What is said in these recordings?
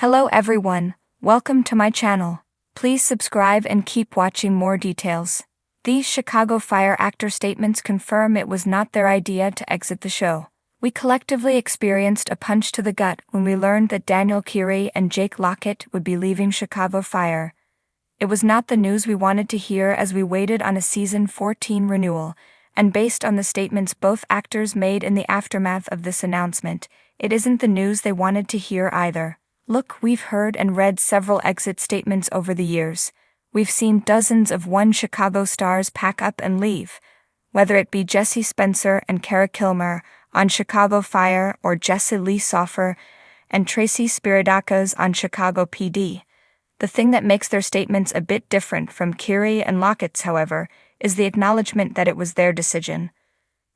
Hello everyone, welcome to my channel. Please subscribe and keep watching more details. These Chicago Fire actor statements confirm it was not their idea to exit the show. We collectively experienced a punch to the gut when we learned that Daniel Keary and Jake Lockett would be leaving Chicago Fire. It was not the news we wanted to hear as we waited on a season 14 renewal, and based on the statements both actors made in the aftermath of this announcement, it isn't the news they wanted to hear either. Look, we've heard and read several exit statements over the years. We've seen dozens of One Chicago stars pack up and leave, whether it be Jesse Spencer and Cara Kilmer on Chicago Fire or Jesse Lee Soffer and Tracy Spiridakos on Chicago PD. The thing that makes their statements a bit different from Keary and Lockett's, however, is the acknowledgement that it was their decision.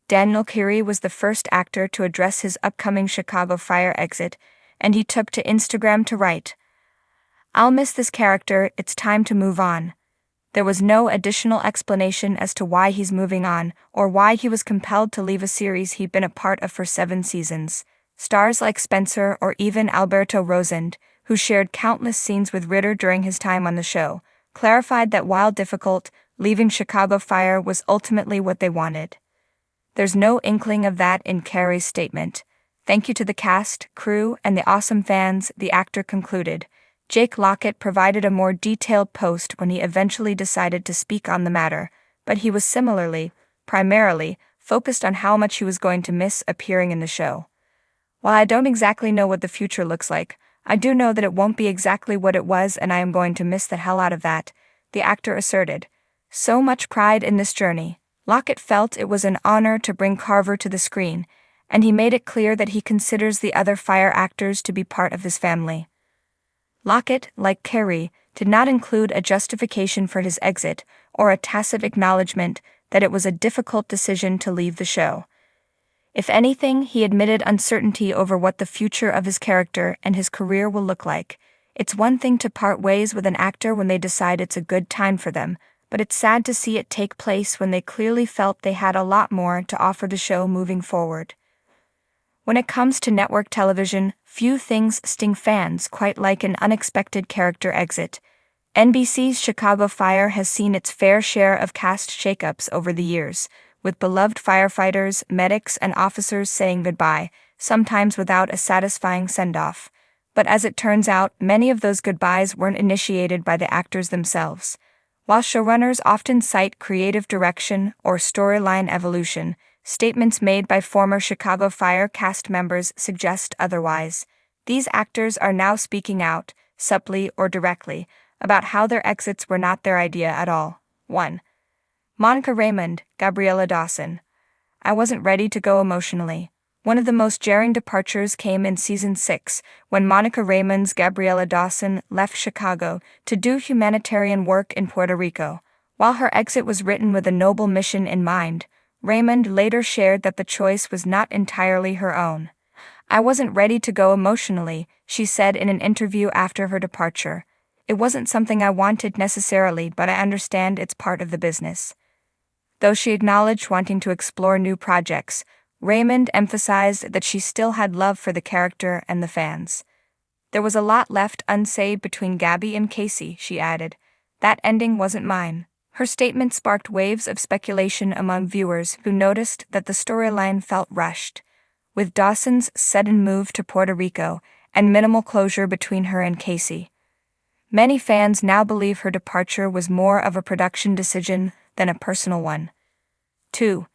Daniel Keary was the first actor to address his upcoming Chicago Fire exit, and he took to Instagram to write, "I'll miss this character, it's time to move on." There was no additional explanation as to why he's moving on, or why he was compelled to leave a series he'd been a part of for 7 seasons. Stars like Spencer or even Alberto Rosand, who shared countless scenes with Ritter during his time on the show, clarified that while difficult, leaving Chicago Fire was ultimately what they wanted. There's no inkling of that in Keary's statement. "Thank you to the cast, crew, and the awesome fans," the actor concluded. Jake Lockett provided a more detailed post when he eventually decided to speak on the matter, but he was primarily, focused on how much he was going to miss appearing in the show. "While I don't exactly know what the future looks like, I do know that it won't be exactly what it was, and I am going to miss the hell out of that," the actor asserted. So much pride in this journey. Lockett felt it was an honor to bring Carver to the screen, and he made it clear that he considers the other Fire actors to be part of his family. Lockett, like Keary, did not include a justification for his exit or a tacit acknowledgement that it was a difficult decision to leave the show. If anything, he admitted uncertainty over what the future of his character and his career will look like. It's one thing to part ways with an actor when they decide it's a good time for them, but it's sad to see it take place when they clearly felt they had a lot more to offer the show moving forward. When it comes to network television, few things sting fans quite like an unexpected character exit. NBC's Chicago Fire has seen its fair share of cast shakeups over the years, with beloved firefighters, medics, and officers saying goodbye, sometimes without a satisfying send-off. But as it turns out, many of those goodbyes weren't initiated by the actors themselves. While showrunners often cite creative direction or storyline evolution, statements made by former Chicago Fire cast members suggest otherwise. These actors are now speaking out, subtly or directly, about how their exits were not their idea at all. 1. Monica Raymund, Gabriella Dawson. "I wasn't ready to go emotionally." One of the most jarring departures came in Season 6, when Monica Raymund's Gabriella Dawson left Chicago to do humanitarian work in Puerto Rico. While her exit was written with a noble mission in mind, Raymund later shared that the choice was not entirely her own. "I wasn't ready to go emotionally," she said in an interview after her departure. "It wasn't something I wanted necessarily, but I understand it's part of the business." Though she acknowledged wanting to explore new projects, Raymund emphasized that she still had love for the character and the fans. "There was a lot left unsaid between Gabby and Casey," she added. "That ending wasn't mine." Her statement sparked waves of speculation among viewers who noticed that the storyline felt rushed. With Dawson's sudden move to Puerto Rico and minimal closure between her and Casey, many fans now believe her departure was more of a production decision than a personal one. 2.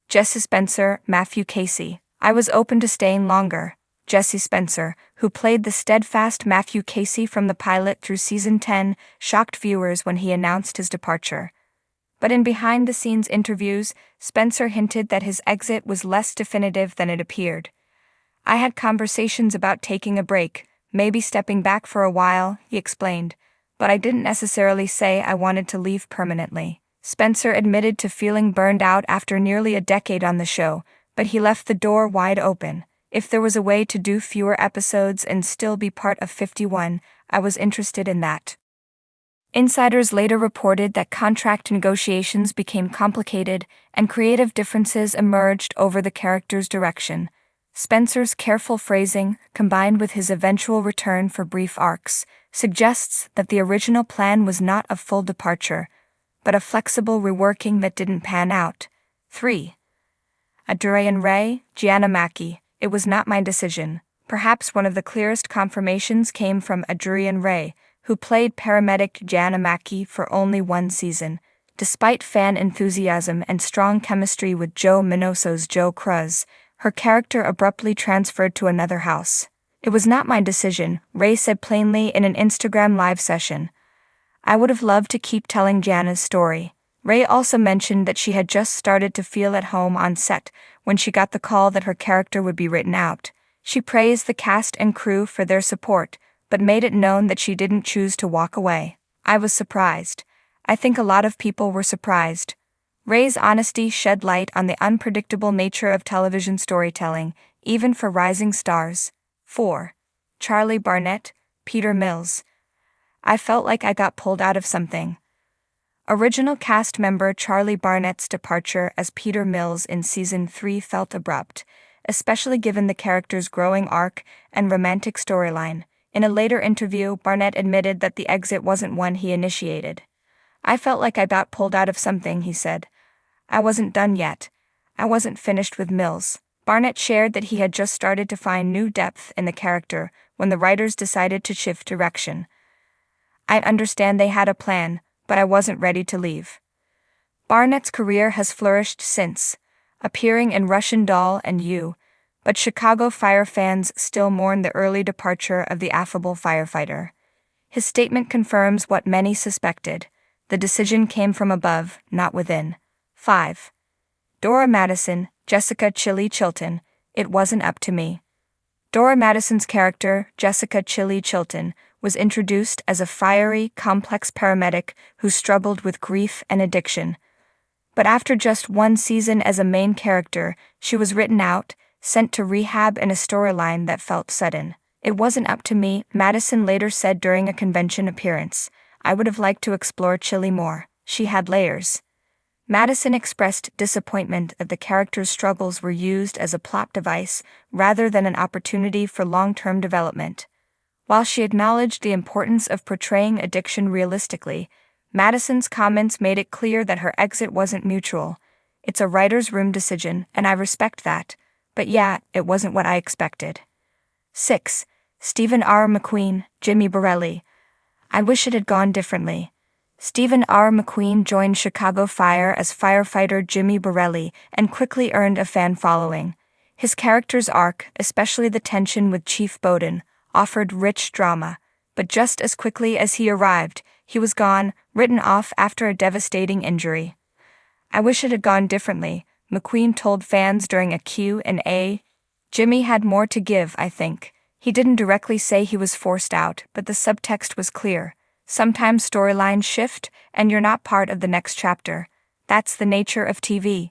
Jesse Spencer, Matthew Casey. "I was open to staying longer." Jesse Spencer, who played the steadfast Matthew Casey from the pilot through Season 10, shocked viewers when he announced his departure. But in behind-the-scenes interviews, Spencer hinted that his exit was less definitive than it appeared. "I had conversations about taking a break, maybe stepping back for a while," he explained, "but I didn't necessarily say I wanted to leave permanently." Spencer admitted to feeling burned out after nearly a decade on the show, but he left the door wide open. "If there was a way to do fewer episodes and still be part of 51, I was interested in that." Insiders later reported that contract negotiations became complicated and creative differences emerged over the character's direction. Spencer's careful phrasing, combined with his eventual return for brief arcs, suggests that the original plan was not a full departure, but a flexible reworking that didn't pan out. 3. Adurian Ray, Gianna Mackey. It was not my decision. Perhaps one of the clearest confirmations came from Adurian Ray, who played paramedic Gianna Mackey for only one season. Despite fan enthusiasm and strong chemistry with Joe Minoso's Joe Cruz, her character abruptly transferred to another house. It was not my decision, Ray said plainly in an Instagram live session. I would have loved to keep telling Gianna's story. Ray also mentioned that she had just started to feel at home on set when she got the call that her character would be written out. She praised the cast and crew for their support, but made it known that she didn't choose to walk away. I was surprised. I think a lot of people were surprised. Ray's honesty shed light on the unpredictable nature of television storytelling, even for rising stars. 4. Charlie Barnett, Peter Mills. I felt like I got pulled out of something. Original cast member Charlie Barnett's departure as Peter Mills in Season 3 felt abrupt, especially given the character's growing arc and romantic storyline. In a later interview, Barnett admitted that the exit wasn't one he initiated. I felt like I got pulled out of something, he said. I wasn't done yet. I wasn't finished with Mills. Barnett shared that he had just started to find new depth in the character when the writers decided to shift direction. I understand they had a plan, but I wasn't ready to leave. Barnett's career has flourished since, appearing in Russian Doll and You, but Chicago Fire fans still mourn the early departure of the affable firefighter. His statement confirms what many suspected. The decision came from above, not within. 5. Dora Madison, Jessica Chili Chilton. It wasn't up to me. Dora Madison's character, Jessica Chili Chilton, was introduced as a fiery, complex paramedic who struggled with grief and addiction. But after just one season as a main character, she was written out, sent to rehab in a storyline that felt sudden. It wasn't up to me, Madison later said during a convention appearance. I would have liked to explore Chili more. She had layers. Madison expressed disappointment that the character's struggles were used as a plot device rather than an opportunity for long-term development. While she acknowledged the importance of portraying addiction realistically, Madison's comments made it clear that her exit wasn't mutual. It's a writer's room decision, and I respect that. But yeah, it wasn't what I expected. 6. Stephen R. McQueen, Jimmy Borelli. I wish it had gone differently. Stephen R. McQueen joined Chicago Fire as firefighter Jimmy Borelli and quickly earned a fan following. His character's arc, especially the tension with Chief Bowden, offered rich drama, but just as quickly as he arrived, he was gone, written off after a devastating injury. I wish it had gone differently, McQueen told fans during a Q&A. Jimmy had more to give, I think. He didn't directly say he was forced out, but the subtext was clear. Sometimes storylines shift, and you're not part of the next chapter. That's the nature of TV.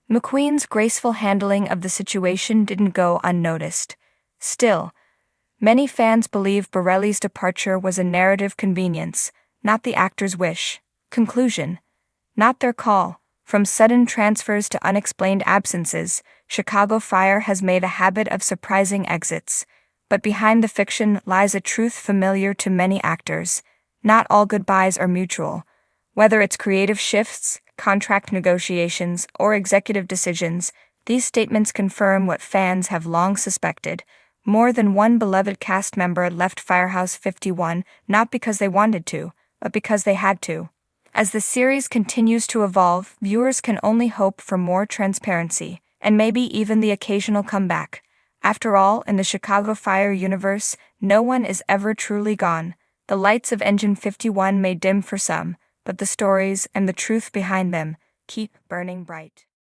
McQueen's graceful handling of the situation didn't go unnoticed. Still, many fans believe Borelli's departure was a narrative convenience, not the actor's wish. Conclusion: not their call. From sudden transfers to unexplained absences, Chicago Fire has made a habit of surprising exits. But behind the fiction lies a truth familiar to many actors. Not all goodbyes are mutual. Whether it's creative shifts, contract negotiations, or executive decisions, these statements confirm what fans have long suspected. More than one beloved cast member left Firehouse 51 not because they wanted to, but because they had to. As the series continues to evolve, viewers can only hope for more transparency, and maybe even the occasional comeback. After all, in the Chicago Fire universe, no one is ever truly gone. The lights of Engine 51 may dim for some, but the stories and the truth behind them keep burning bright.